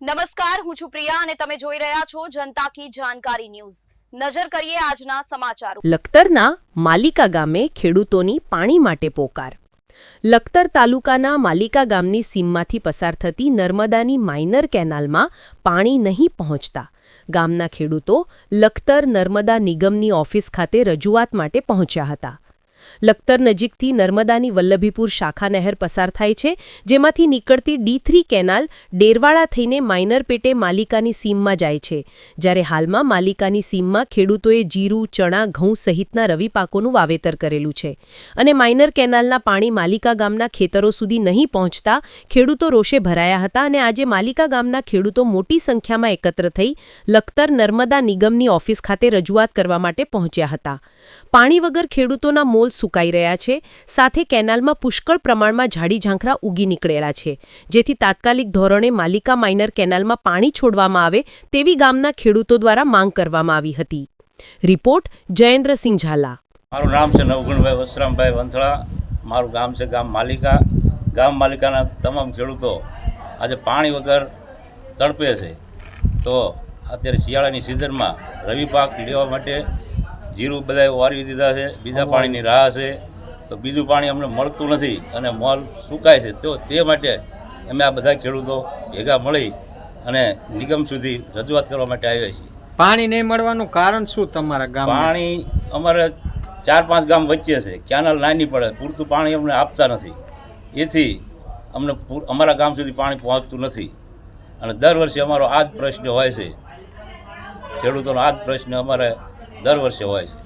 નમસ્કાર, હું છું પ્રિયા અને તમે જોઈ રહ્યા છો જનતા કી જાણકારી ન્યૂઝ। નજર કરીએ આજના સમાચારો। લખતરના માલિકા ગામે ખેડૂતોની પાણી માટે પોકાર। લખતર તાલુકાના માલિકા ગામની સીમમાંથી પસાર થતી નર્મદાની માઇનર કેનાલમાં પાણી નહીં પહોંચતા ગામના ખેડૂતો લખતર નર્મદા નિગમની ઓફિસ ખાતે રજૂઆત માટે પહોંચ્યા હતા। લખતર નજીકથી નર્મદાની વલ્લભીપુર શાખા નહેર પસાર થાય છે, જેમાંથી નીકળતી D3 કેનાલ ડેરવાડા થઈને માઇનર પેટે માલિકાની સીમમાં જાય છે, જ્યારે હાલમાં માલિકાની સીમમાં ખેડૂતોએ જીરું, ચણા, ઘઉં સહિતના રવિ પાકોનું વાવેતર કરેલું છે અને માઇનર કેનાલના પાણી માલિકા ગામના ખેતરો સુધી નહીં પહોંચતા ખેડૂતો રોષે ભરાયા હતા અને આજે માલિકા ગામના ખેડૂતો મોટી સંખ્યામાં એકત્ર થઈ લખતર નર્મદા નિગમની ઓફિસ ખાતે રજૂઆત કરવા માટે પહોંચ્યા હતા। પાણી વગર ખેડૂતોના મોલ સુકાઈ રહ્યા છે, સાથે કેનાલમાં પુષ્કળ પ્રમાણમાં ઝાડી ઝાંખરા ઉગી નીકળેલા છે, જેથી તાત્કાલિક ધોરણે માલિકા માઇનર કેનાલમાં પાણી છોડવામાં આવે તેવી ગામના ખેડૂતો દ્વારા માંગ કરવામાં આવી હતી। રિપોર્ટ જયેન્દ્રસિંહ ઝાલા। મારું નામ છે નવગુણભાઈ વસરામભાઈ વંથળા। મારું ગામ છે ગામ માલિકા। ગામ માલિકાના તમામ ખેડૂતો આજે પાણી વગર તડપે છે। તો અત્યારે શિયાળાની સિઝનમાં રવિ પાક લેવા માટે જીરું બધા વારવી દીધા છે, બીજા પાણીની રાહ છે, તો બીજું પાણી અમને મળતું નથી અને મોલ સુકાય છે। તો તે માટે અમે આ બધા ખેડૂતો ભેગા મળી અને નિગમ સુધી રજૂઆત કરવા માટે આવ્યા છીએ। પાણી નહીં મળવાનું કારણ શું તમારા ગામ? પાણી અમારે 4-5 ગામ વચ્ચે છે, કેનાલ નાની પડે, પૂરતું પાણી અમને આપતા નથી, એથી અમને અમારા ગામ સુધી પાણી પહોંચતું નથી અને દર વર્ષે અમારો આ જ પ્રશ્ન હોય છે। ખેડૂતોનો આ જ પ્રશ્ન અમારે દર વર્ષે હોય છે।